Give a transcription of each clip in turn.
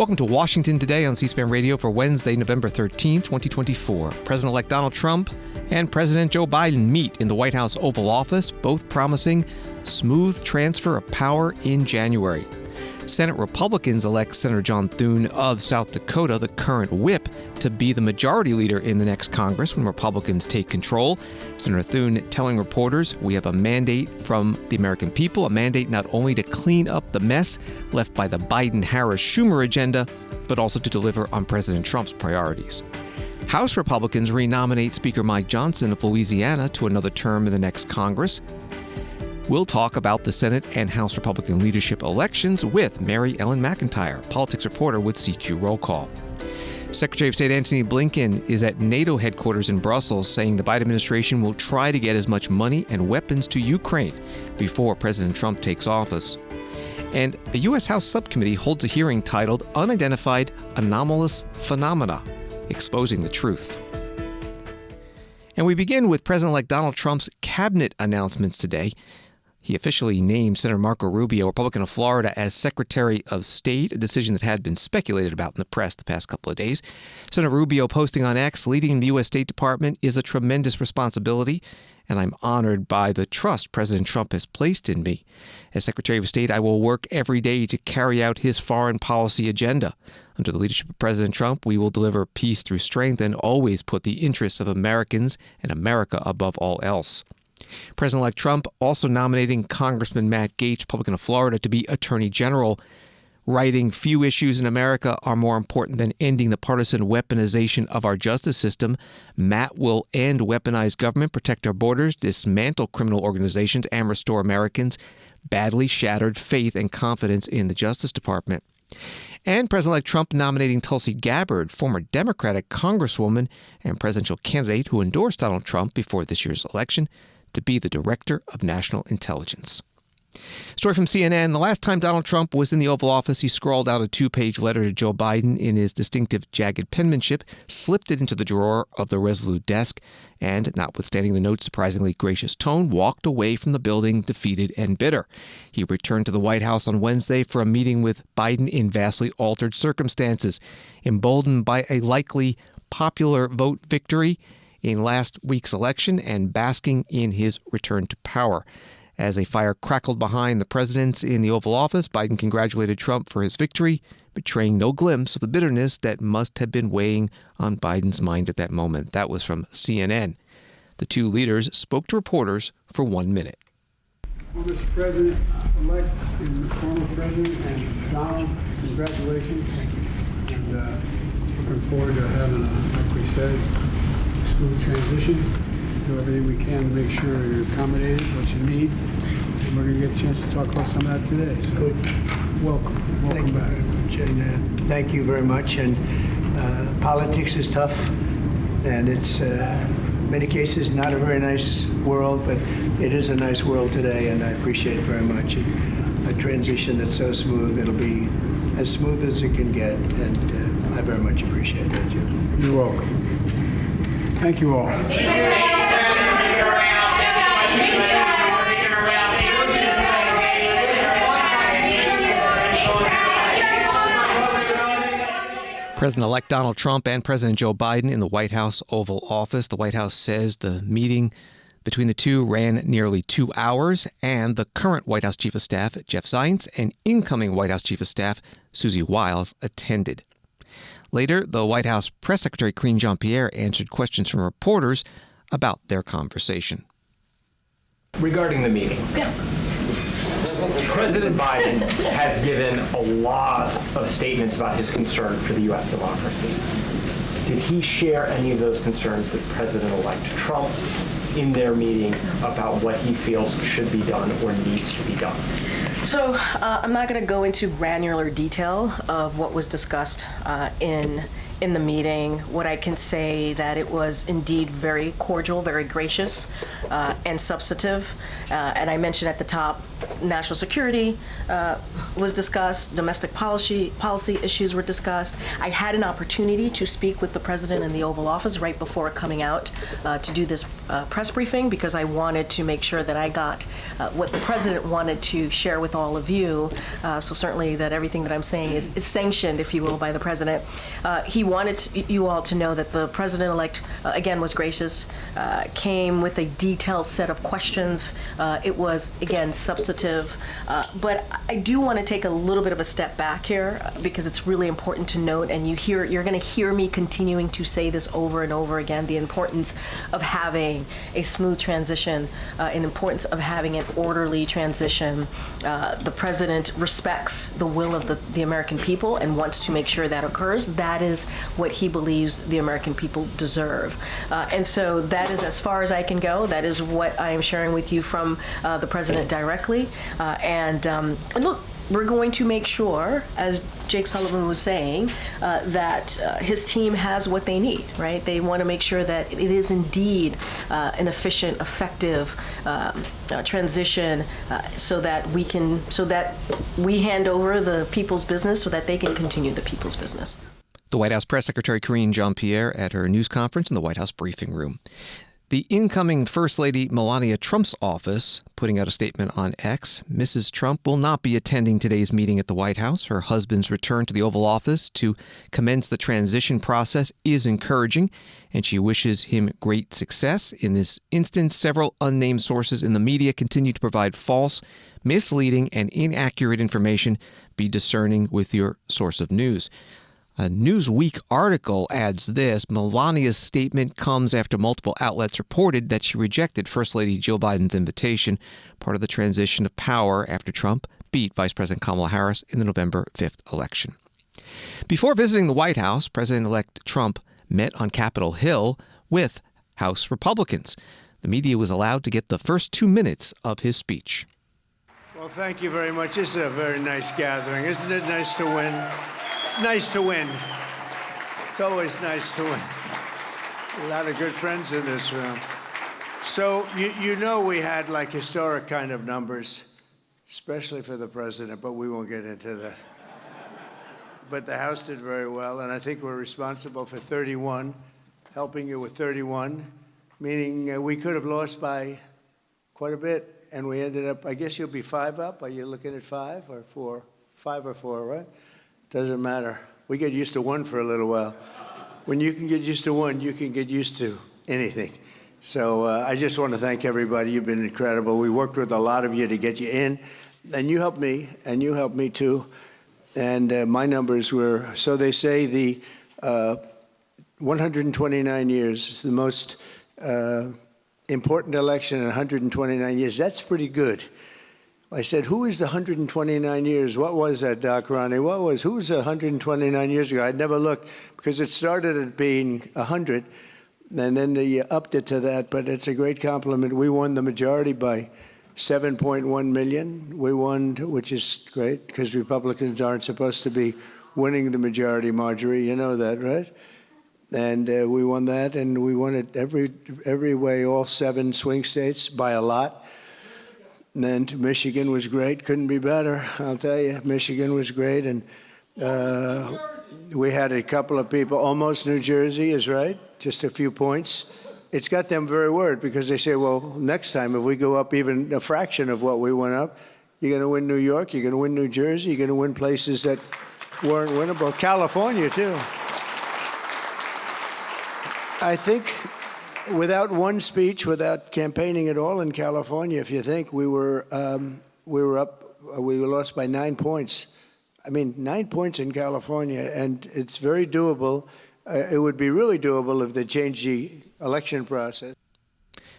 Welcome to Washington Today on C-SPAN Radio for Wednesday, November 13, 2024. President-elect Donald Trump and President Joe Biden meet in the White House Oval Office, both promising smooth transfer of power in January. Senate Republicans elect Senator John Thune of South Dakota, the current whip, to be the majority leader in the next Congress when Republicans take control. Senator Thune telling reporters, "We have a mandate from the American people, a mandate not only to clean up the mess left by the Biden-Harris-Schumer agenda, but also to deliver on President Trump's priorities." House Republicans renominate Speaker Mike Johnson of Louisiana to another term in the next Congress. We'll talk about the Senate and House Republican leadership elections with Mary Ellen McIntire, politics reporter with CQ Roll Call. Secretary of State Anthony Blinken is at NATO headquarters in Brussels, saying the Biden administration will try to get as much money and weapons to Ukraine before President Trump takes office. And a U.S. House subcommittee holds a hearing titled Unidentified Anomalous Phenomena, Exposing the Truth. And we begin with President-elect Donald Trump's cabinet announcements today. He officially named Senator Marco Rubio, Republican of Florida, as Secretary of State, a decision that had been speculated about in the press the past couple of days. Senator Rubio posting on X, "Leading the U.S. State Department is a tremendous responsibility, and I'm honored by the trust President Trump has placed in me. As Secretary of State, I will work every day to carry out his foreign policy agenda. Under the leadership of President Trump, we will deliver peace through strength and always put the interests of Americans and America above all else." President-elect Trump also nominating Congressman Matt Gaetz, Republican of Florida, to be Attorney General, writing, "Few issues in America are more important than ending the partisan weaponization of our justice system. Matt will end weaponized government, protect our borders, dismantle criminal organizations, and restore Americans' badly shattered faith and confidence in the Justice Department." And President-elect Trump nominating Tulsi Gabbard, former Democratic Congresswoman and presidential candidate who endorsed Donald Trump before this year's election, to be the Director of National Intelligence. Story from CNN. The last time Donald Trump was in the Oval Office, he scrawled out a 2-page letter to Joe Biden in his distinctive jagged penmanship, slipped it into the drawer of the Resolute desk, and, notwithstanding the note's surprisingly gracious tone, walked away from the building defeated and bitter. He returned to the White House on Wednesday for a meeting with Biden in vastly altered circumstances, emboldened by a likely popular vote victory in last week's election and basking in his return to power. As a fire crackled behind the presidents in the Oval Office, Biden congratulated Trump for his victory, betraying no glimpse of the bitterness that must have been weighing on Biden's mind at that moment. That was from CNN. The two leaders spoke to reporters for 1 minute. Well, Mr. President-elect and former President, and Donald, congratulations. And looking forward to having, like we said, smooth transition. Do everything we can to make sure you're accommodated, what you need. And we're going to get a chance to talk about some of that today. So Good. welcome Thank you back. very much. And thank you very much. And politics is tough, and it's in many cases not a very nice world, but it is a nice world today, and I appreciate it very much. A transition that's so smooth, it'll be as smooth as it can get, and I very much appreciate that, Jim. You're welcome. Thank you all. President-elect Donald Trump and President Joe Biden in the White House Oval Office. The White House says the meeting between the two ran nearly 2 hours, and the current White House Chief of Staff, Jeff Zients, and incoming White House Chief of Staff, Susie Wiles, attended. Later, the White House Press Secretary Karine Jean-Pierre answered questions from reporters about their conversation. Regarding the meeting, President Biden has given a lot of statements about his concern for the U.S. democracy. Did he share any of those concerns with President-elect Trump in their meeting about what he feels should be done or needs to be done? So I'm not going to go into granular detail of what was discussed in in the meeting. What I can say that it was indeed very cordial, very gracious, and substantive. And I mentioned at the top, national security was discussed, domestic policy issues were discussed. I had an opportunity to speak with the president in the Oval Office right before coming out to do this press briefing, because I wanted to make sure that I got what the president wanted to share with all of you. So certainly that everything that I'm saying is sanctioned, if you will, by the president. He wanted you all to know that the president-elect, again, was gracious, came with a detailed set of questions. It was, again, substantive. But I do want to take a little bit of a step back here, because it's really important to note, and you're going to hear me continuing to say this over and over again, the importance of having a smooth transition, an importance of having an orderly transition. The president respects the will of the American people and wants to make sure that occurs. That is what he believes the American people deserve. And so that is as far as I can go. That is what I am sharing with you from the president directly. And look, we're going to make sure, as Jake Sullivan was saying, that his team has what they need, right? They want to make sure that it is indeed an efficient, effective transition, so that we hand over the people's business so that they can continue the people's business. The White House Press Secretary Karine Jean-Pierre at her news conference in the White House briefing room. The incoming First Lady Melania Trump's office putting out a statement on X. Mrs. Trump will not be attending today's meeting at the White House. Her husband's return to the Oval Office to commence the transition process is encouraging, and she wishes him great success. In this instance, several unnamed sources in the media continue to provide false, misleading, and inaccurate information. Be discerning with your source of news. A Newsweek article adds this: Melania's statement comes after multiple outlets reported that she rejected First Lady Jill Biden's invitation, part of the transition of power after Trump beat Vice President Kamala Harris in the November 5th election. Before visiting the White House, President-elect Trump met on Capitol Hill with House Republicans. The media was allowed to get the first 2 minutes of his speech. Well, thank you very much. This is a very nice gathering. Isn't it nice to win? It's nice to win. It's always nice to win. A lot of good friends in this room. So you know we had like historic kind of numbers, especially for the president, but we won't get into that. But the House did very well, and I think we're responsible for 31, helping you with 31, meaning we could have lost by quite a bit, and we ended up, I guess you'll be 5 up. Are you looking at 5 or 4? 5 or 4, right? Doesn't matter. We get used to 1 for a little while. When you can get used to 1, you can get used to anything. So I just want to thank everybody. You've been incredible. We worked with a lot of you to get you in, and you helped me, and you helped me too. And my numbers were, so they say, the 129 years, the most important election in 129 years. That's pretty good. I said, who is the 129 years? What was that, Doc Ronnie? Who was 129 years ago? I'd never looked, because it started at being 100, and then they upped it to that, but it's a great compliment. We won the majority by 7.1 million. We won, which is great, because Republicans aren't supposed to be winning the majority, Marjorie. You know that, right? And we won that, and we won it every way, all 7 swing states by a lot. And then Michigan was great, couldn't be better, I'll tell you. Michigan was great, and we had a couple of people, almost New Jersey is right, just a few points. It's got them very worried, because they say, well, next time if we go up even a fraction of what we went up, you're going to win New York, you're going to win New Jersey, you're going to win places that weren't winnable. California, too. I think without one speech, without campaigning at all in California, if you think we were lost by 9 points. I mean, 9 points in California, and it's very doable. It would be really doable if they changed the election process.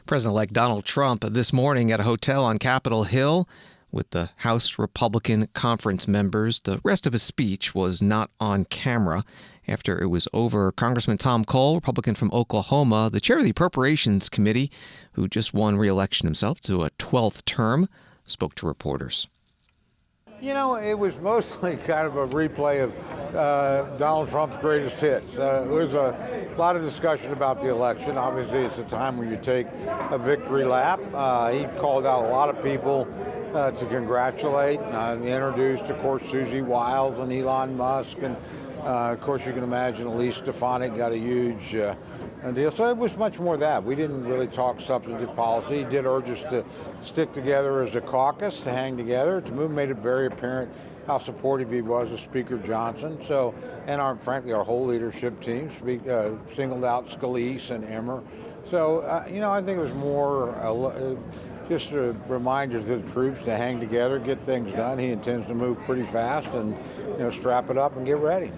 President-elect Donald Trump this morning at a hotel on Capitol Hill with the House Republican conference members. The rest of his speech was not on camera. After it was over, Congressman Tom Cole, Republican from Oklahoma, the chair of the Appropriations Committee, who just won re-election himself to a 12th term, spoke to reporters. You know, it was mostly kind of a replay of Donald Trump's greatest hits. There was a lot of discussion about the election. Obviously, it's a time when you take a victory lap. He called out a lot of people to congratulate. He introduced, of course, Susie Wiles and Elon Musk, and of course, you can imagine Elise Stefanik got a huge deal. So it was much more that. We didn't really talk substantive policy. He did urge us to stick together as a caucus, to hang together. Made it very apparent how supportive he was of Speaker Johnson. So, and frankly, our whole leadership team singled out Scalise and Emmer. So, I think it was more just a reminder to the troops to hang together, get things done. He intends to move pretty fast and, strap it up and get ready.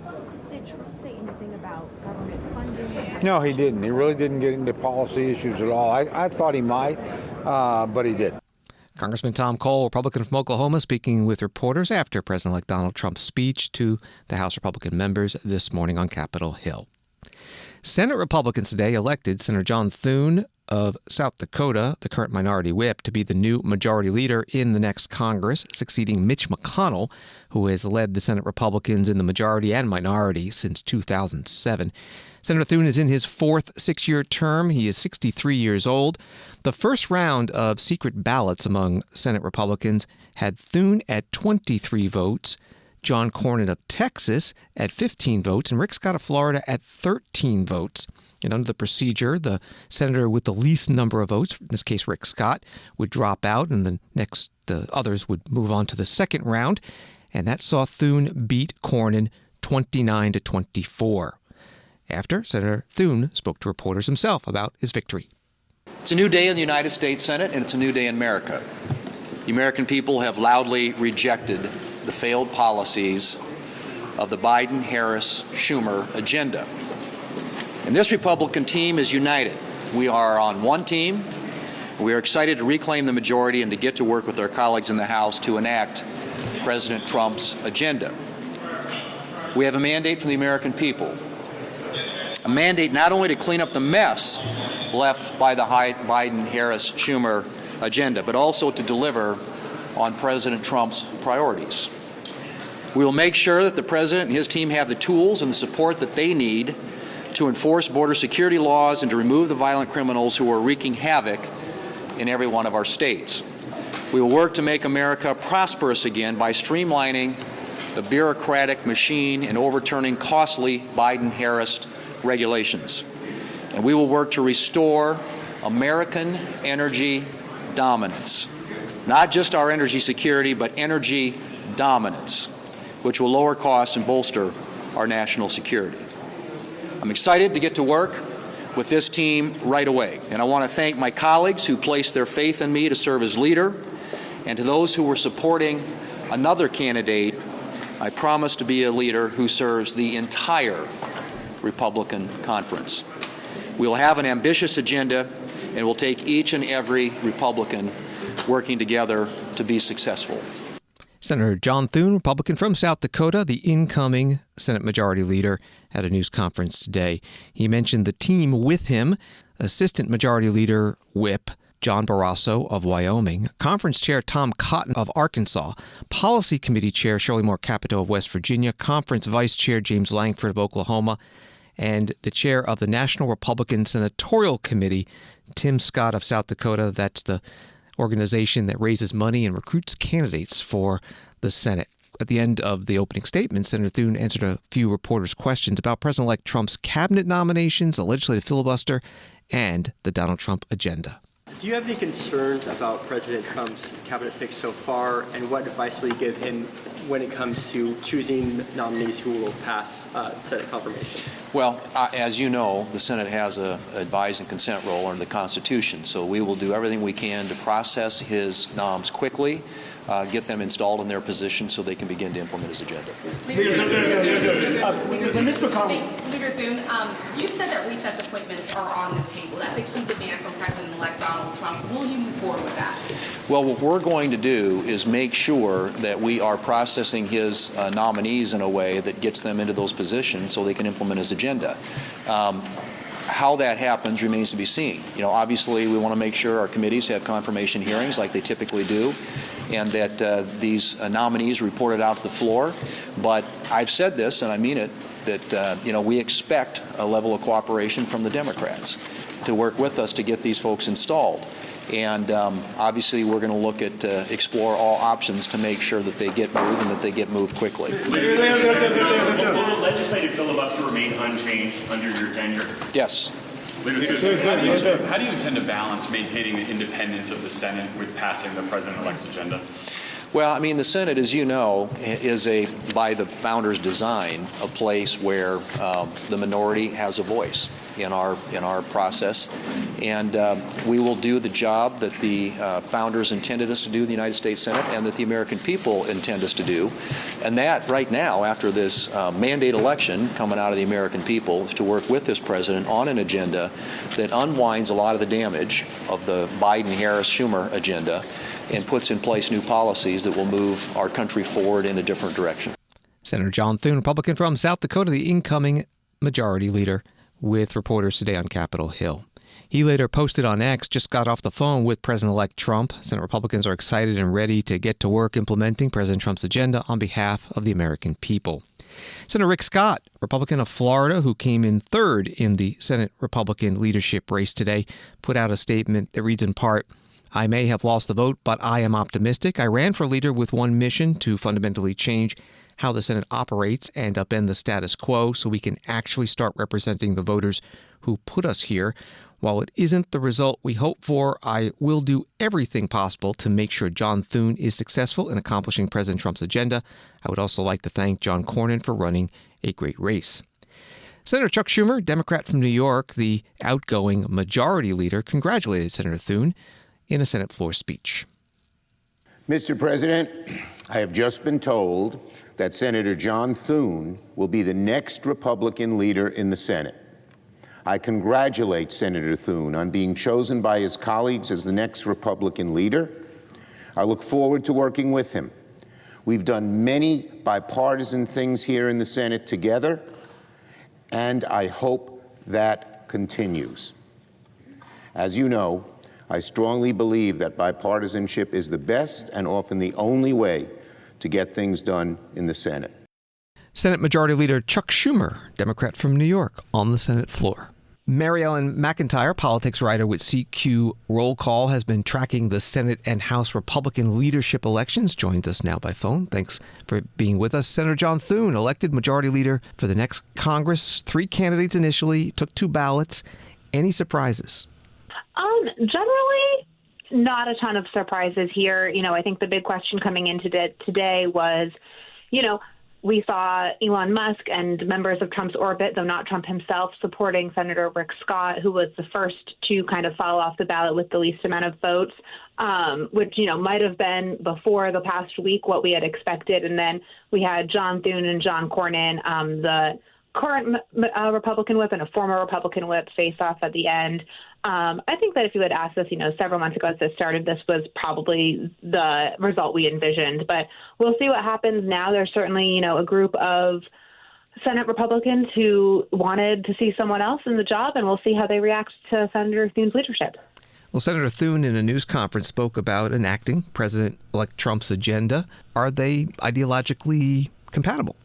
Did Trump say anything about government funding? No, he didn't. He really didn't get into policy issues at all. I thought he might, but he didn't. Congressman Tom Cole, Republican from Oklahoma, speaking with reporters after President-elect Donald Trump's speech to the House Republican members this morning on Capitol Hill. Senate Republicans today elected Senator John Thune of South Dakota, the current minority whip, to be the new majority leader in the next Congress, succeeding Mitch McConnell, who has led the Senate Republicans in the majority and minority since 2007. Senator Thune is in his fourth six-year term. He is 63 years old. The first round of secret ballots among Senate Republicans had Thune at 23 votes, John Cornyn of Texas at 15 votes, and Rick Scott of Florida at 13 votes. And under the procedure, the senator with the least number of votes, in this case Rick Scott, would drop out, and the others would move on to the second round. And that saw Thune beat Cornyn 29-24. After, Senator Thune spoke to reporters himself about his victory. It's a new day in the United States Senate, and it's a new day in America. The American people have loudly rejected the failed policies of the Biden-Harris-Schumer agenda. And this Republican team is united. We are on one team. We are excited to reclaim the majority and to get to work with our colleagues in the House to enact President Trump's agenda. We have a mandate from the American people, a mandate not only to clean up the mess left by the Biden-Harris-Schumer agenda, but also to deliver on President Trump's priorities. We will make sure that the President and his team have the tools and the support that they need to enforce border security laws and to remove the violent criminals who are wreaking havoc in every one of our states. We will work to make America prosperous again by streamlining the bureaucratic machine and overturning costly Biden-Harris regulations. And we will work to restore American energy dominance. Not just our energy security, but energy dominance, which will lower costs and bolster our national security. I'm excited to get to work with this team right away, and I want to thank my colleagues who placed their faith in me to serve as leader, and to those who were supporting another candidate. I promise to be a leader who serves the entire Republican conference. We will have an ambitious agenda, and we'll take each and every Republican working together to be successful. Senator John Thune, Republican from South Dakota, the incoming Senate Majority Leader, at a news conference today. He mentioned the team with him, Assistant Majority Leader Whip John Barrasso of Wyoming, Conference Chair Tom Cotton of Arkansas, Policy Committee Chair Shirley Moore Capito of West Virginia, Conference Vice Chair James Langford of Oklahoma, and the Chair of the National Republican Senatorial Committee, Tim Scott of South Dakota. That's the organization that raises money and recruits candidates for the Senate. At the end of the opening statement, Senator Thune answered a few reporters' questions about President-elect Trump's cabinet nominations, a legislative filibuster, and the Donald Trump agenda. Do you have any concerns about President Trump's cabinet picks so far, and what advice will you give him when it comes to choosing nominees who will pass Senate confirmation? Well, as you know, the Senate has an advise and consent role under the Constitution, so we will do everything we can to process his noms quickly, get them installed in their position so they can begin to implement his agenda. Leader Thune, you've said that recess appointments are on the table. That's a key demand from President-elect Donald Trump. Will you move forward with that? Well, what we're going to do is make sure that we are processing his nominees in a way that gets them into those positions so they can implement his agenda. How that happens remains to be seen. Obviously, we want to make sure our committees have confirmation hearings like they typically do. and that these nominees reported out to the floor. But I've said this, and I mean it, that we expect a level of cooperation from the Democrats to work with us to get these folks installed. And obviously, we're going to look at explore all options to make sure that they get moved and that they get moved quickly. Will the legislative filibuster remain unchanged under your tenure? Yes. How do you intend to balance maintaining the independence of the Senate with passing the president-elect's agenda? Well, I mean, the Senate, as you know, is by the founders' design, a place where the minority has a voice in our process, and we will do the job that the founders intended us to do in the United States Senate, and that the American people intend us to do. And that, right now, after this mandate election coming out of the American people, is to work with this president on an agenda that unwinds a lot of the damage of the Biden-Harris-Schumer agenda and puts in place new policies that will move our country forward in a different direction. Senator John Thune, Republican from South Dakota, the incoming majority leader, with reporters today on Capitol Hill. He later posted on X, just got off the phone with President-elect Trump. Senate Republicans are excited and ready to get to work implementing President Trump's agenda on behalf of the American people. Senator Rick Scott, Republican of Florida, who came in third in the Senate Republican leadership race today, put out a statement that reads in part, "I may have lost the vote, but I am optimistic. I ran for leader with one mission: to fundamentally change how the Senate operates and upend the status quo so we can actually start representing the voters who put us here. While it isn't the result we hope for, I will do everything possible to make sure John Thune is successful in accomplishing President Trump's agenda. I would also like to thank John Cornyn for running a great race." Senator Chuck Schumer, Democrat from New York, the outgoing majority leader, congratulated Senator Thune in a Senate floor speech. Mr. President, I have just been told that Senator John Thune will be the next Republican leader in the Senate. I congratulate Senator Thune on being chosen by his colleagues as the next Republican leader. I look forward to working with him. We've done many bipartisan things here in the Senate together, and I hope that continues. As you know, I strongly believe that bipartisanship is the best and often the only way to get things done in the Senate. Senate Majority Leader Chuck Schumer, Democrat from New York, on the Senate floor. Mary Ellen McIntire, politics writer with CQ Roll Call, has been tracking the Senate and House Republican leadership elections, joins us now by phone. Thanks for being with us. Senator John Thune, elected Majority Leader for the next Congress. 3 candidates initially, took 2 ballots. Any surprises? Generally, not a ton of surprises here. I think the big question coming into today was, we saw Elon Musk and members of Trump's orbit, though not Trump himself, supporting Senator Rick Scott, who was the first to kind of fall off the ballot with the least amount of votes, which, might have been before the past week what we had expected. And then we had John Thune and John Cornyn, the current Republican whip and a former Republican whip, face off at the end. I think that if you had asked us, several months ago as this started, this was probably the result we envisioned. But we'll see what happens now. There's certainly, a group of Senate Republicans who wanted to see someone else in the job, and we'll see how they react to Senator Thune's leadership. Well, Senator Thune in a news conference spoke about enacting President-elect Trump's agenda. Are they ideologically compatible?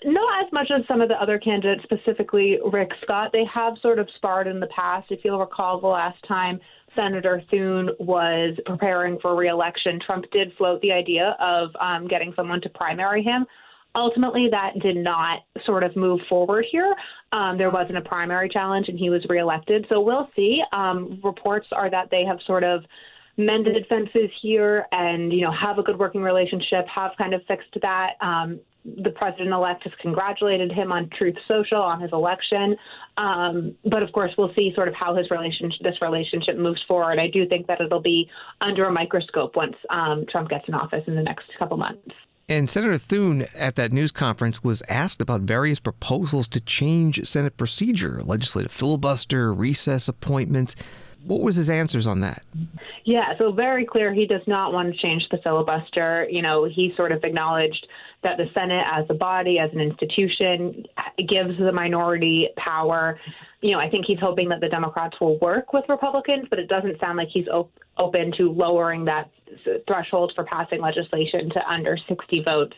Not as much as some of the other candidates, specifically Rick Scott. They have sort of sparred in the past. If you'll recall, the last time Senator Thune was preparing for re-election, Trump did float the idea of getting someone to primary him. Ultimately, that did not sort of move forward here. There wasn't a primary challenge, and he was reelected. So we'll see. Reports are that they have sort of mended fences here and, have a good working relationship, have kind of fixed that. The president-elect has congratulated him on Truth Social on his election. But, of course, we'll see sort of how this relationship moves forward. I do think that it'll be under a microscope once Trump gets in office in the next couple months. And Senator Thune at that news conference was asked about various proposals to change Senate procedure, legislative filibuster, recess appointments. What was his answers on that? Yeah, so very clear he does not want to change the filibuster. He sort of acknowledged that the Senate as a body, as an institution, gives the minority power. I think he's hoping that the Democrats will work with Republicans, but it doesn't sound like he's open to lowering that threshold for passing legislation to under 60 votes.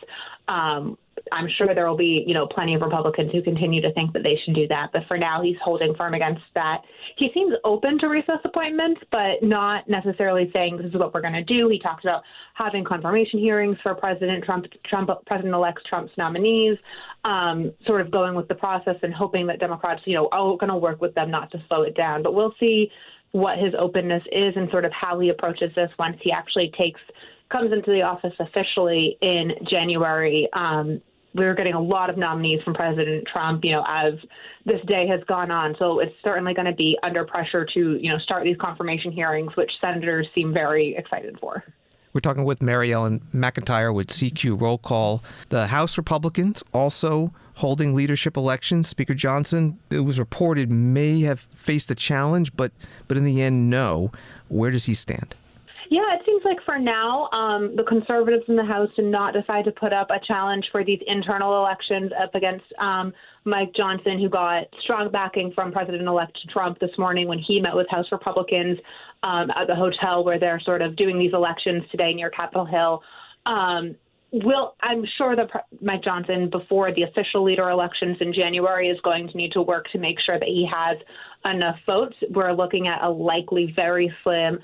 I'm sure there will be, plenty of Republicans who continue to think that they should do that. But for now, he's holding firm against that. He seems open to recess appointments, but not necessarily saying this is what we're going to do. He talks about having confirmation hearings for President-elect Trump's nominees, sort of going with the process and hoping that Democrats, are going to work with them not to slow it down. But we'll see what his openness is and sort of how he approaches this once he actually comes into the office officially in January. We're getting a lot of nominees from President Trump, as this day has gone on. So it's certainly going to be under pressure to, start these confirmation hearings, which senators seem very excited for. We're talking with Mary Ellen McIntire with CQ Roll Call. The House Republicans also holding leadership elections. Speaker Johnson, it was reported, may have faced a challenge, but in the end, no. Where does he stand? Yeah, it seems like for now, the conservatives in the House did not decide to put up a challenge for these internal elections up against Mike Johnson, who got strong backing from President-elect Trump this morning when he met with House Republicans at the hotel where they're sort of doing these elections today near Capitol Hill. I'm sure that Mike Johnson, before the official leader elections in January, is going to need to work to make sure that he has enough votes. We're looking at a likely very slim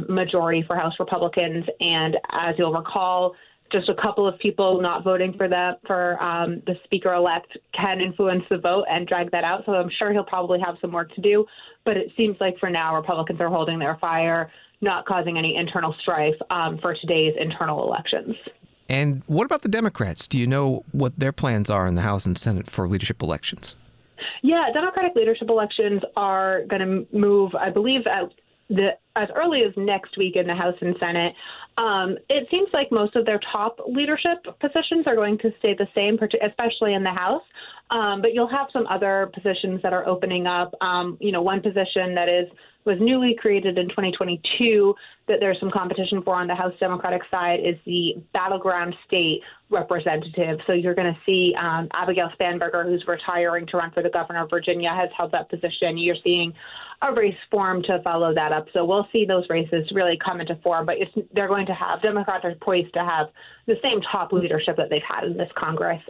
majority for House Republicans. And as you'll recall, just a couple of people not voting for the speaker-elect can influence the vote and drag that out. So I'm sure he'll probably have some work to do. But it seems like for now, Republicans are holding their fire, not causing any internal strife for today's internal elections. And what about the Democrats? Do you know what their plans are in the House and Senate for leadership elections? Yeah, Democratic leadership elections are going to move, I believe, as early as next week in the House and Senate. It seems like most of their top leadership positions are going to stay the same, especially in the House. But you'll have some other positions that are opening up. One position that was newly created in 2022 that there's some competition for on the House Democratic side is the battleground state representative. So you're going to see Abigail Spanberger, who's retiring to run for the governor of Virginia, has held that position. You're seeing a race form to follow that up. So we'll see those races really come into form. But they're going to have, Democrats are poised to have the same top leadership that they've had in this Congress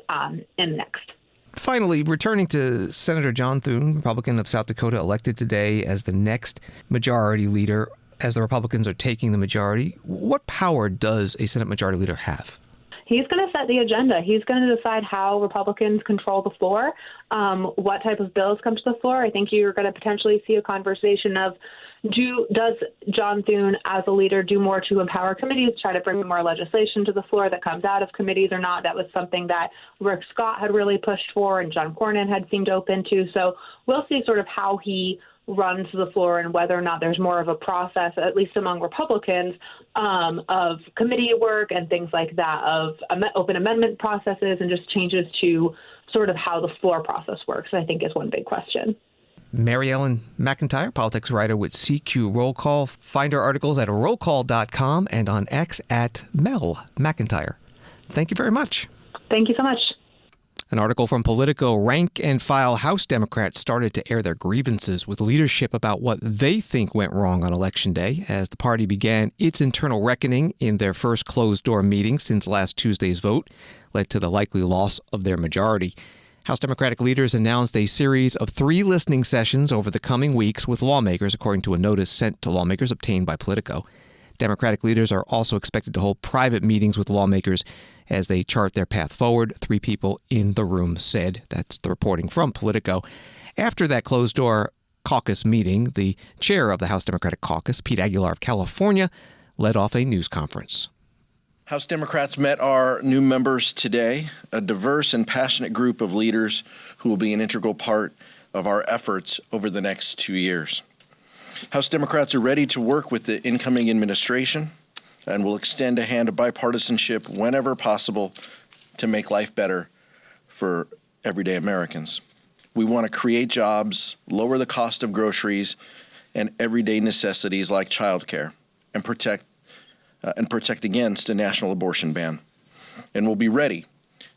in next. Finally, returning to Senator John Thune, Republican of South Dakota, elected today as the next majority leader as the Republicans are taking the majority. What power does a Senate majority leader have? He's going to set the agenda. He's going to decide how Republicans control the floor, what type of bills come to the floor. I think you're going to potentially see a conversation of does John Thune as a leader do more to empower committees, try to bring more legislation to the floor that comes out of committees or not? That was something that Rick Scott had really pushed for and John Cornyn had seemed open to. So we'll see sort of how he runs the floor and whether or not there's more of a process, at least among Republicans, of committee work and things like that, of open amendment processes and just changes to sort of how the floor process works, I think is one big question. Mary Ellen McIntire, politics writer with CQ Roll Call. Find her articles at rollcall.com and on X at Mel McIntire. Thank you very much. Thank you so much. An article from Politico: rank-and-file House Democrats started to air their grievances with leadership about what they think went wrong on Election Day as the party began its internal reckoning in their first closed-door meeting since last Tuesday's vote, led to the likely loss of their majority. House Democratic leaders announced a series of 3 listening sessions over the coming weeks with lawmakers, according to a notice sent to lawmakers obtained by Politico. Democratic leaders are also expected to hold private meetings with lawmakers as they chart their path forward, 3 people in the room said. That's the reporting from Politico. After that closed-door caucus meeting, the chair of the House Democratic Caucus, Pete Aguilar of California, led off a news conference. House Democrats met our new members today, a diverse and passionate group of leaders who will be an integral part of our efforts over the next 2 years. House Democrats are ready to work with the incoming administration and will extend a hand of bipartisanship whenever possible to make life better for everyday Americans. We want to create jobs, lower the cost of groceries, and everyday necessities like childcare, and protect against a national abortion ban. And we'll be ready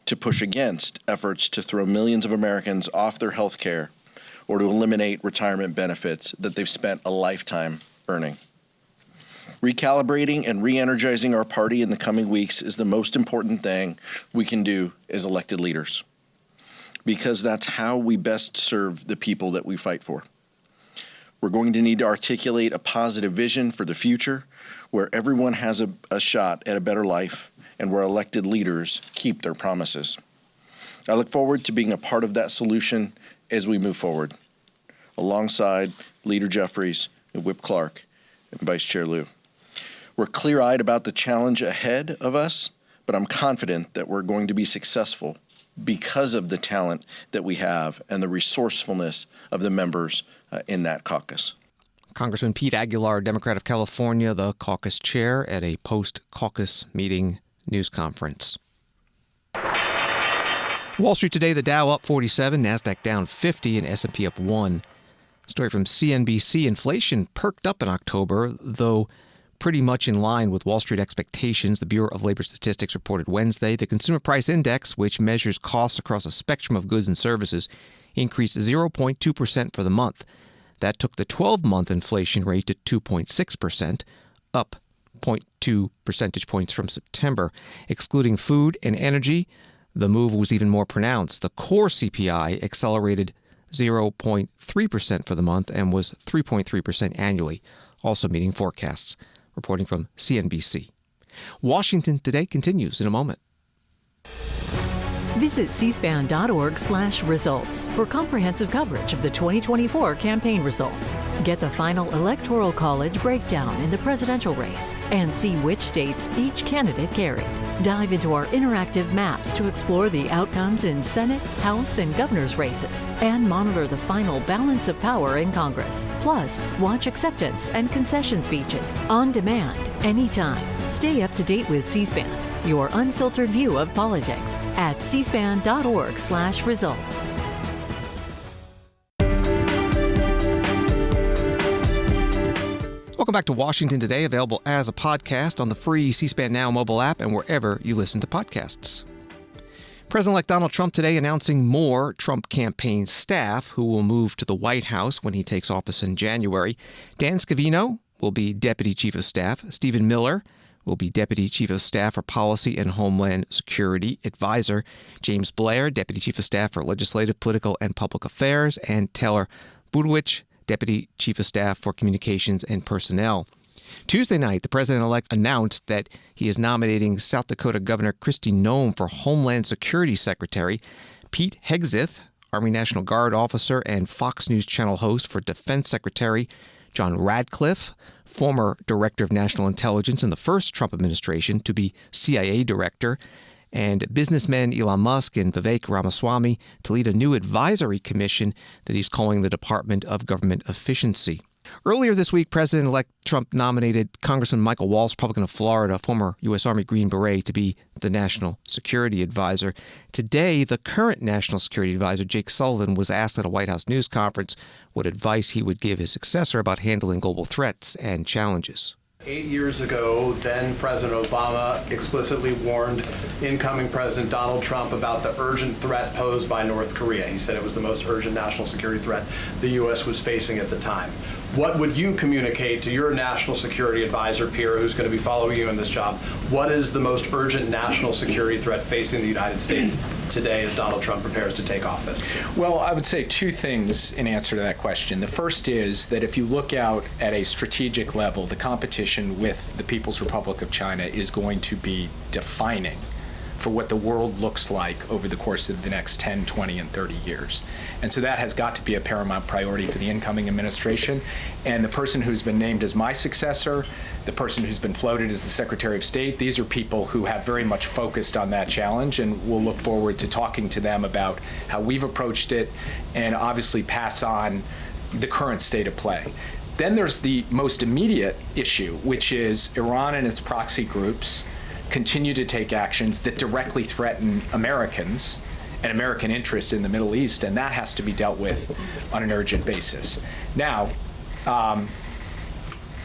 to push against efforts to throw millions of Americans off their health care or to eliminate retirement benefits that they've spent a lifetime earning. Recalibrating and re-energizing our party in the coming weeks is the most important thing we can do as elected leaders, because that's how we best serve the people that we fight for. We're going to need to articulate a positive vision for the future where everyone has a shot at a better life and where elected leaders keep their promises. I look forward to being a part of that solution as we move forward, alongside Leader Jeffries and Whip Clark and Vice Chair Liu. We're clear-eyed about the challenge ahead of us, but I'm confident that we're going to be successful because of the talent that we have and the resourcefulness of the members in that caucus. Congressman Pete Aguilar, Democrat of California, the caucus chair at a post-caucus meeting news conference. Wall Street today, the Dow up 47, NASDAQ down 50, and S&P up 1. Story from CNBC, inflation perked up in October, though pretty much in line with Wall Street expectations. The Bureau of Labor Statistics reported Wednesday the Consumer Price Index, which measures costs across a spectrum of goods and services, increased 0.2% for the month. That took the 12-month inflation rate to 2.6%, up 0.2 percentage points from September. Excluding food and energy, the move was even more pronounced. The core CPI accelerated 0.3% for the month and was 3.3% annually, also meeting forecasts. Reporting from CNBC. Washington Today continues in a moment. Visit cspan.org/results for comprehensive coverage of the 2024 campaign results. Get the final Electoral College breakdown in the presidential race and see which states each candidate carried. Dive into our interactive maps to explore the outcomes in Senate, House, and governor's races and monitor the final balance of power in Congress. Plus, watch acceptance and concession speeches on demand, anytime. Stay up to date with C-SPAN, your unfiltered view of politics at cspan.org/results. Welcome back to Washington Today, available as a podcast on the free C-SPAN Now mobile app and wherever you listen to podcasts. President-elect Donald Trump today announcing more Trump campaign staff who will move to the White House when he takes office in January. Dan Scavino will be Deputy Chief of Staff. Stephen Miller will be Deputy Chief of Staff for Policy and Homeland Security Advisor. James Blair, Deputy Chief of Staff for Legislative, Political, and Public Affairs. And Taylor Budowich, Deputy Chief of Staff for Communications and Personnel. Tuesday night, the president-elect announced that he is nominating South Dakota Governor Kristi Noem for Homeland Security Secretary. Pete Hegseth, Army National Guard officer and Fox News Channel host, for Defense Secretary. John Radcliffe, former Director of National Intelligence in the first Trump administration, to be CIA Director. And businessmen Elon Musk and Vivek Ramaswamy to lead a new advisory commission that he's calling the Department of Government Efficiency. Earlier this week, President-elect Trump nominated Congressman Michael Waltz, Republican of Florida, former U.S. Army Green Beret, to be the National Security Advisor. Today, the current National Security Advisor, Jake Sullivan, was asked at a White House news conference what advice he would give his successor about handling global threats and challenges. 8 years ago, then President Obama explicitly warned incoming President Donald Trump about the urgent threat posed by North Korea. He said it was the most urgent national security threat the U.S. was facing at the time. What would you communicate to your national security advisor peer who's going to be following you in this job? What is the most urgent national security threat facing the United States today as Donald Trump prepares to take office? Well, I would say two things in answer to that question. The first is that if you look out at a strategic level, the competition with the People's Republic of China is going to be defining for what the world looks like over the course of the next 10, 20, and 30 years. And so that has got to be a paramount priority for the incoming administration. And the person who's been named as my successor, the person who's been floated as the Secretary of State, these are people who have very much focused on that challenge, and we'll look forward to talking to them about how we've approached it and obviously pass on the current state of play. Then there's the most immediate issue, which is Iran and its proxy groups continue to take actions that directly threaten Americans and American interests in the Middle East, and that has to be dealt with on an urgent basis. Now,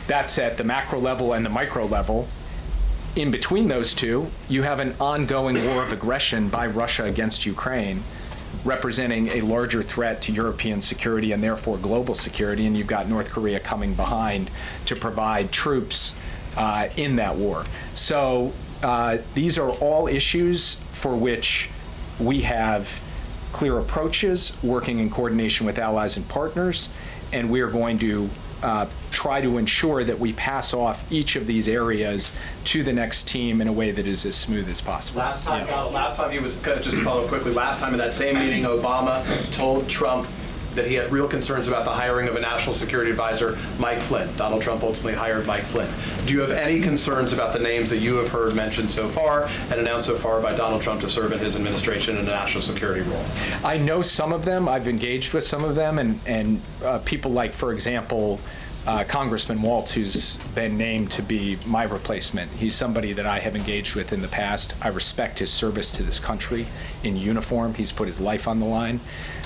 That's at the macro level and the micro level. In between those two, you have an ongoing war of aggression by Russia against Ukraine, representing a larger threat to European security and therefore global security, and you've got North Korea coming behind to provide troops in that war. So these are all issues for which we have clear approaches, working in coordination with allies and partners, and we are going to try to ensure that we pass off each of these areas to the next team in a way that is as smooth as possible. Last time he was, just to follow up quickly, last time in that same meeting, Obama told Trump that he had real concerns about the hiring of a national security advisor, Mike Flynn. Donald Trump ultimately hired Mike Flynn. Do you have any concerns about the names that you have heard mentioned so far and announced so far by Donald Trump to serve in his administration in a national security role? I know some of them. I've engaged with some of them, and people like, for example, Congressman Waltz, who's been named to be my replacement. He's somebody that I have engaged with in the past. I respect his service to this country in uniform. He's put his life on the line.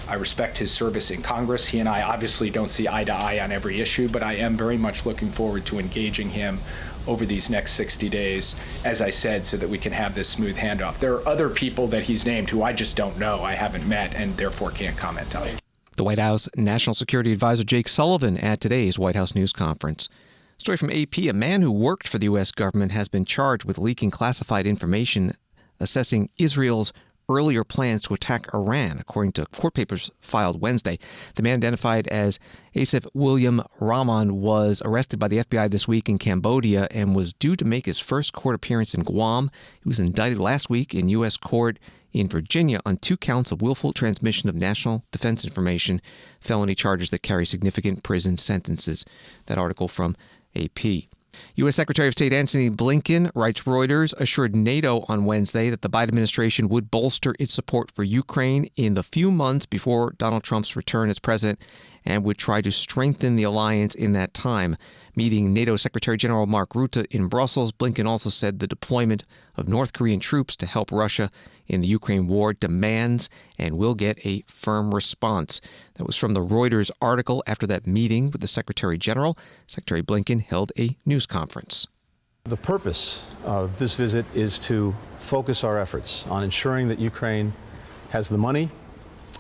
I respect his service in Congress. He and I obviously don't see eye to eye on every issue, but I am very much looking forward to engaging him over these next 60 days, as I said, so that we can have this smooth handoff. There are other people that he's named who I just don't know, I haven't met, and therefore can't comment on. The White House National Security Advisor Jake Sullivan at today's White House news conference. Story from AP, a man who worked for the U.S. government has been charged with leaking classified information assessing Israel's earlier plans to attack Iran, according to court papers filed Wednesday. The man, identified as Asif William Rahman, was arrested by the FBI this week in Cambodia and was due to make his first court appearance in Guam. He was indicted last week in U.S. court in Virginia on 2 counts of willful transmission of national defense information, felony charges that carry significant prison sentences. That article from AP. U.S. Secretary of State Anthony Blinken, writes Reuters, assured NATO on Wednesday that the Biden administration would bolster its support for Ukraine in the few months before Donald Trump's return as president and would try to strengthen the alliance in that time. Meeting NATO Secretary General Mark Rutte in Brussels, Blinken also said the deployment of North Korean troops to help Russia in the Ukraine war demands and will get a firm response. That was from the Reuters article after that meeting with the Secretary General. Secretary Blinken held a news conference. The purpose of this visit is to focus our efforts on ensuring that Ukraine has the money,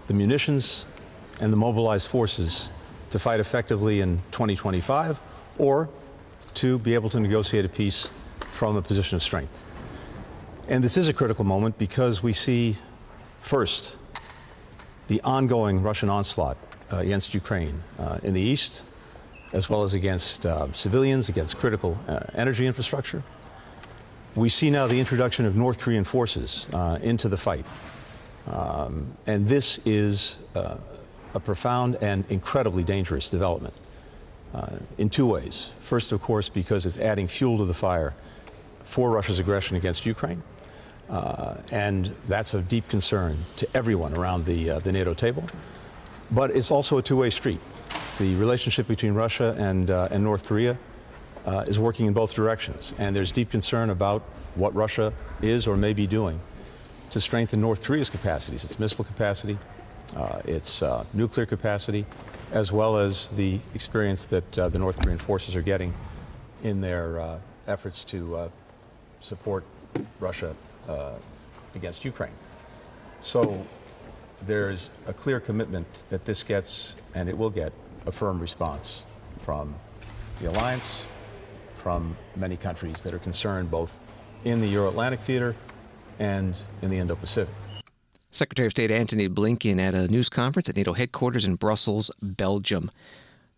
the munitions, and the mobilized forces to fight effectively in 2025, or to be able to negotiate a peace from a position of strength. And this is a critical moment because we see, first, the ongoing Russian onslaught against Ukraine in the east, as well as against civilians, against critical energy infrastructure. We see now the introduction of North Korean forces into the fight. And this is a profound and incredibly dangerous development in 2 ways. First, of course, because it's adding fuel to the fire for Russia's aggression against Ukraine. And that's of deep concern to everyone around the NATO table. But it's also a 2-way street. The relationship between Russia and North Korea is working in both directions. And there's deep concern about what Russia is or may be doing to strengthen North Korea's capacities, its missile capacity, its nuclear capacity, as well as the experience that the North Korean forces are getting in their efforts to support Russia against Ukraine. So there's a clear commitment that this gets, and it will get, a firm response from the alliance, from many countries that are concerned both in the Euro-Atlantic theater and in the Indo-Pacific. Secretary of State Anthony Blinken at a news conference at NATO headquarters in Brussels, Belgium.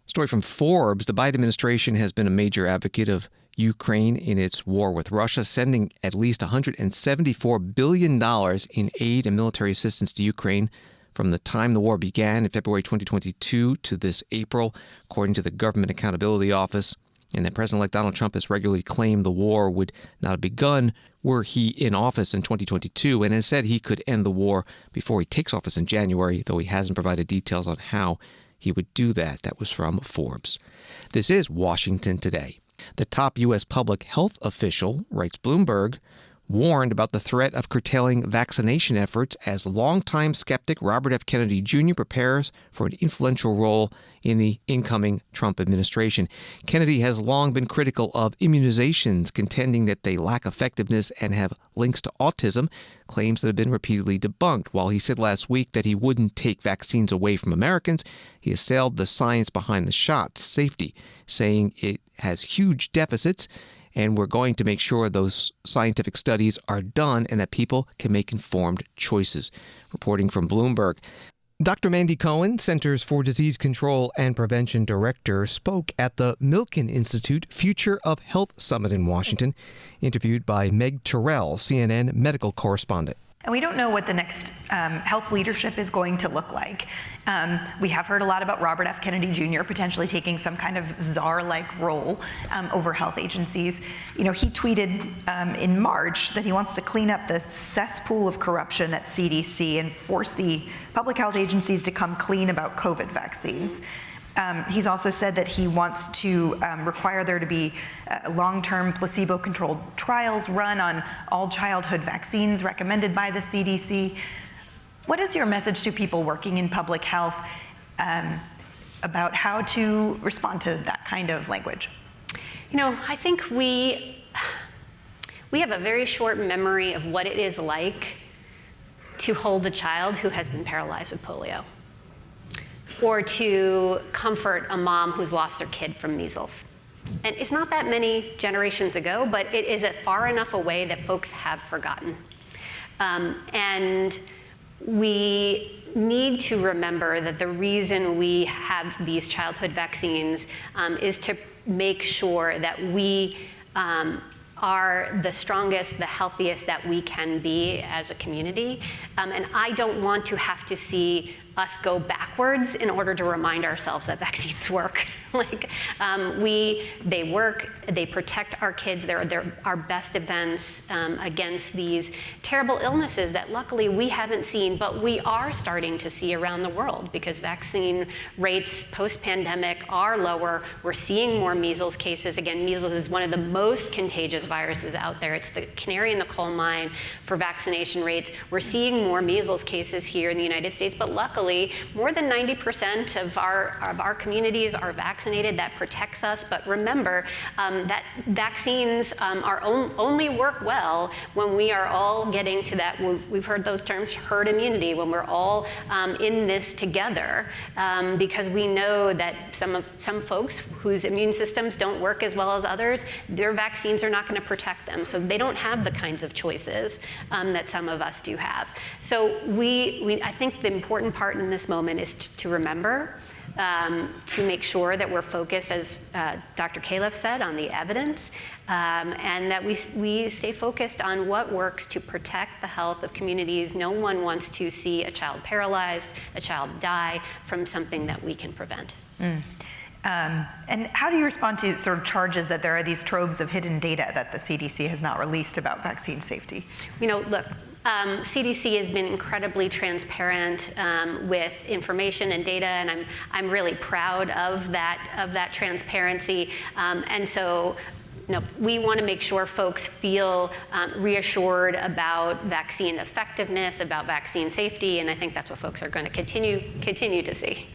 Story from Forbes. The Biden administration has been a major advocate of Ukraine in its war with Russia, sending at least $174 billion in aid and military assistance to Ukraine from the time the war began in February 2022 to this April, according to the Government Accountability Office. And that President-elect Donald Trump has regularly claimed the war would not have begun were he in office in 2022, and has said he could end the war before he takes office in January, though he hasn't provided details on how he would do that. That was from Forbes. This is Washington Today. The top U.S. public health official, writes Bloomberg, warned about the threat of curtailing vaccination efforts as longtime skeptic Robert F. Kennedy Jr. prepares for an influential role in the incoming Trump administration. Kennedy has long been critical of immunizations, contending that they lack effectiveness and have links to autism, claims that have been repeatedly debunked. While he said last week that he wouldn't take vaccines away from Americans, he assailed the science behind the shots' safety, saying it has huge deficits, and we're going to make sure those scientific studies are done and that people can make informed choices. Reporting from Bloomberg. Dr. Mandy Cohen, Centers for Disease Control and Prevention Director, spoke at the Milken Institute Future of Health Summit in Washington, interviewed by Meg Terrell, CNN medical correspondent. And we don't know what the next health leadership is going to look like. We have heard a lot about Robert F. Kennedy Jr. potentially taking some kind of czar-like role over health agencies. You know, he tweeted in March that he wants to clean up the cesspool of corruption at CDC and force the public health agencies to come clean about COVID vaccines. He's also said that he wants to require there to be long-term placebo-controlled trials run on all childhood vaccines recommended by the CDC. What is your message to people working in public health about how to respond to that kind of language? You know, I think we have a very short memory of what it is like to hold a child who has been paralyzed with polio, or to comfort a mom who's lost their kid from measles. And it's not that many generations ago, but it is far enough away that folks have forgotten. And we need to remember that the reason we have these childhood vaccines is to make sure that we are the strongest, the healthiest that we can be as a community. And I don't want to have to see us go backwards in order to remind ourselves that vaccines work. They work, they protect our kids, they're our best defense against these terrible illnesses that luckily we haven't seen, but we are starting to see around the world because vaccine rates post-pandemic are lower. We're seeing more measles cases. Again, measles is one of the most contagious viruses out there. It's the canary in the coal mine for vaccination rates. We're seeing more measles cases here in the United States, but luckily more than 90% of our communities are vaccinated. That protects us. But remember that vaccines only work well when we are all getting to that, we've heard those terms, herd immunity, when we're all in this together, because we know that some folks whose immune systems don't work as well as others, their vaccines are not going to protect them. So they don't have the kinds of choices that some of us do have. So I think the important part in this moment is to remember, to make sure that we're focused, as Dr. Califf said, on the evidence, and that we stay focused on what works to protect the health of communities. No one wants to see a child paralyzed, a child die from something that we can prevent. And how do you respond to sort of charges that there are these troves of hidden data that the CDC has not released about vaccine safety? You know, look, CDC has been incredibly transparent with information and data, and I'm really proud of that transparency. And so, we want to make sure folks feel reassured about vaccine effectiveness, about vaccine safety, and I think that's what folks are going to continue to see.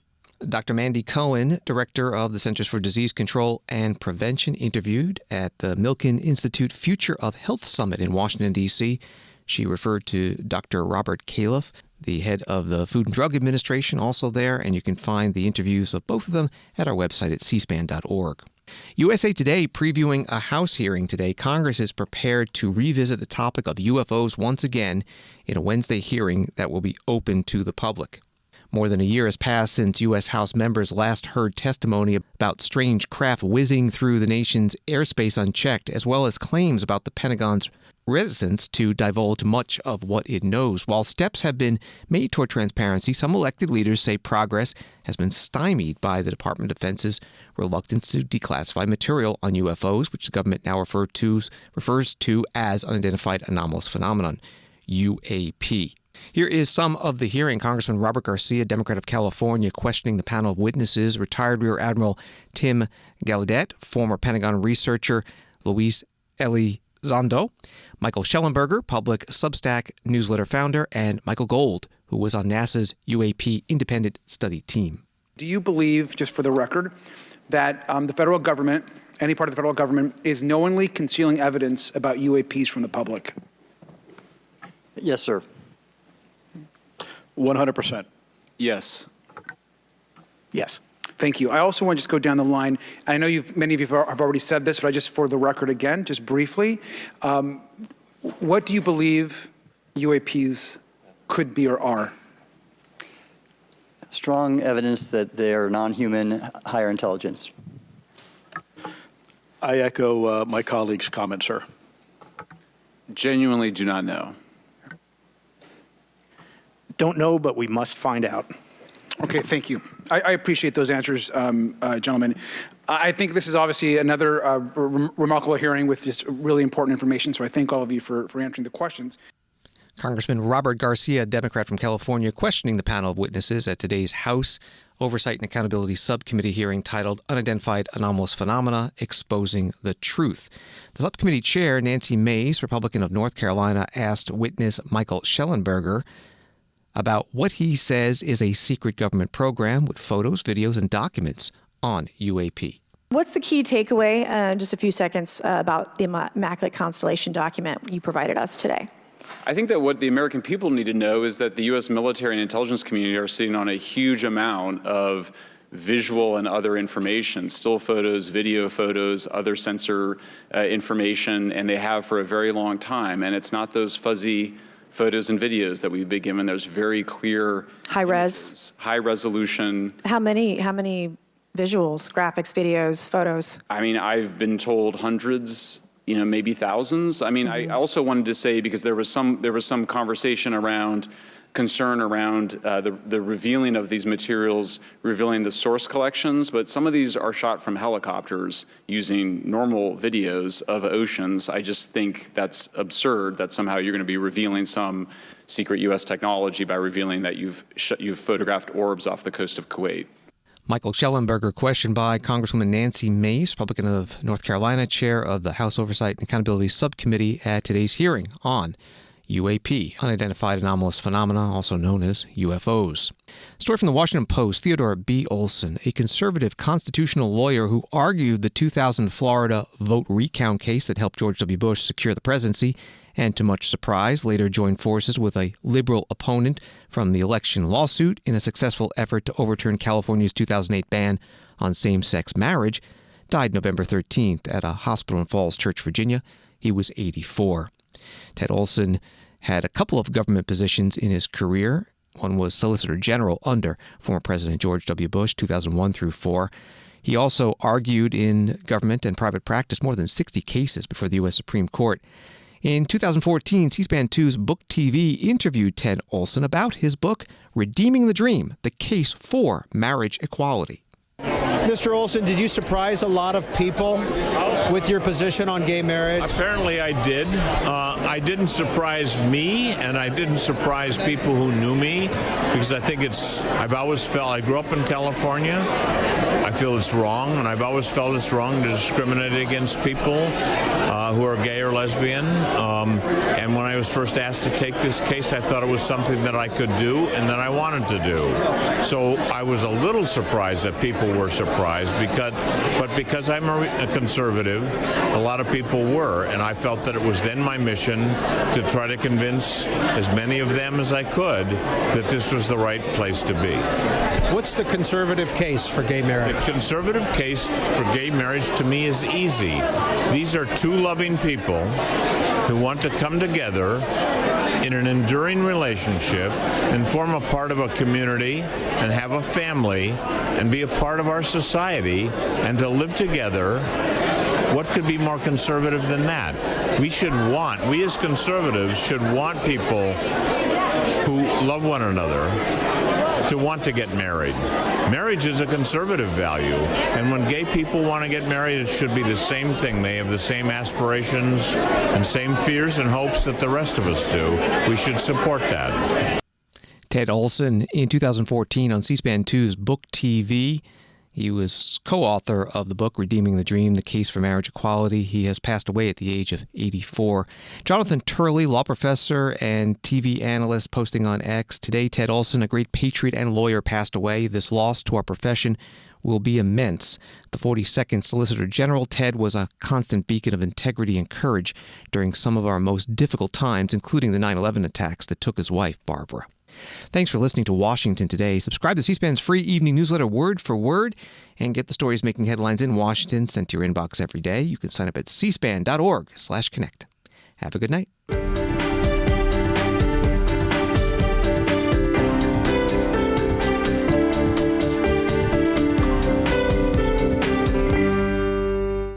Dr. Mandy Cohen, director of the Centers for Disease Control and Prevention, interviewed at the Milken Institute Future of Health Summit in Washington, D.C. She referred to Dr. Robert Califf, the head of the Food and Drug Administration, also there, and you can find the interviews of both of them at our website at cspan.org. USA Today previewing a House hearing today. Congress is prepared to revisit the topic of UFOs once again in a Wednesday hearing that will be open to the public. More than a year has passed since U.S. House members last heard testimony about strange craft whizzing through the nation's airspace unchecked, as well as claims about the Pentagon's reticence to divulge much of what it knows. While steps have been made toward transparency, some elected leaders say progress has been stymied by the Department of Defense's reluctance to declassify material on UFOs, which the government now refers to as Unidentified Anomalous Phenomenon, UAP. Here is some of the hearing. Congressman Robert Garcia, Democrat of California, questioning the panel of witnesses. Retired Rear Admiral Tim Gallaudet, former Pentagon researcher Luis Zondo, Michael Schellenberger, public Substack newsletter founder, and Michael Gold, who was on NASA's UAP independent study team. Do you believe, just for the record, that the federal government, any part of the federal government, is knowingly concealing evidence about UAPs from the public? Yes, sir. 100%. Yes. Yes. Thank you. I also want to just go down the line. I know many of you have already said this, but just for the record again, just briefly, what do you believe UAPs could be or are? Strong evidence that they are non-human, higher intelligence. I echo my colleague's comment, sir. Genuinely do not know. Don't know, but we must find out. Okay, thank you. I appreciate those answers, gentlemen. I think this is obviously another remarkable hearing with just really important information, so I thank all of you for answering the questions. Congressman Robert Garcia, Democrat from California, questioning the panel of witnesses at today's House Oversight and Accountability Subcommittee hearing titled Unidentified Anomalous Phenomena, Exposing the Truth. The subcommittee chair, Nancy Mace, Republican of North Carolina, asked witness Michael Schellenberger about what he says is a secret government program with photos, videos, and documents on UAP. What's the key takeaway, just a few seconds, about the Immaculate Constellation document you provided us today? I think that what the American people need to know is that the U.S. military and intelligence community are sitting on a huge amount of visual and other information, still photos, video photos, other sensor information, and they have for a very long time. And it's not those fuzzy photos and videos that we've been given. There's very clear high res, high resolution. How many visuals, graphics, videos, photos? I mean, I've been told hundreds, maybe thousands. I mean, I also wanted to say, because there was some conversation around concern around the revealing of these materials, revealing the source collections, but some of these are shot from helicopters using normal videos of oceans. I just think that's absurd that somehow you're going to be revealing some secret U.S. technology by revealing that you've photographed orbs off the coast of Kuwait. Michael Schellenberger, questioned by Congresswoman Nancy Mace, Republican of North Carolina, chair of the House Oversight and Accountability Subcommittee, at today's hearing on UAP, Unidentified Anomalous Phenomena, also known as UFOs. Story from the Washington Post. Theodore B. Olson, a conservative constitutional lawyer who argued the 2000 Florida vote recount case that helped George W. Bush secure the presidency, and to much surprise, later joined forces with a liberal opponent from the election lawsuit in a successful effort to overturn California's 2008 ban on same-sex marriage, died November 13th at a hospital in Falls Church, Virginia. He was 84. Ted Olson had a couple of government positions in his career. One was Solicitor General under former President George W. Bush, 2001 through 4. He also argued in government and private practice more than 60 cases before the U.S. Supreme Court. In 2014, C-SPAN 2's Book TV interviewed Ted Olson about his book, Redeeming the Dream, The Case for Marriage Equality. Mr. Olson, did you surprise a lot of people with your position on gay marriage? Apparently I did. I didn't surprise me, and I didn't surprise people who knew me, because I think I've always felt, I grew up in California. I feel it's wrong, and I've always felt it's wrong to discriminate against people who are gay or lesbian. And when I was first asked to take this case, I thought it was something that I could do and that I wanted to do. So I was a little surprised that people were surprised, because I'm a conservative, a lot of people were, and I felt that it was then my mission to try to convince as many of them as I could that this was the right place to be. What's the conservative case for gay marriage? The conservative case for gay marriage to me is easy. These are two loving people who want to come together in an enduring relationship and form a part of a community and have a family and be a part of our society and to live together. What could be more conservative than that? We as conservatives should want people who love one another to want to get married. Marriage is a conservative value, and when gay people want to get married, it should be the same thing. They have the same aspirations and same fears and hopes that the rest of us do. We should support that. Ted Olson in 2014 on C-SPAN 2's Book TV He was co-author of the book Redeeming the Dream, The Case for Marriage Equality. He has passed away at the age of 84. Jonathan Turley, law professor and TV analyst, posting on X. Today, Ted Olson, a great patriot and lawyer, passed away. This loss to our profession will be immense. The 42nd Solicitor General, Ted was a constant beacon of integrity and courage during some of our most difficult times, including the 9/11 attacks that took his wife, Barbara. Thanks for listening to Washington Today. Subscribe to C-SPAN's free evening newsletter, Word for Word, and get the stories making headlines in Washington sent to your inbox every day. You can sign up at cspan.org/connect. Have a good night.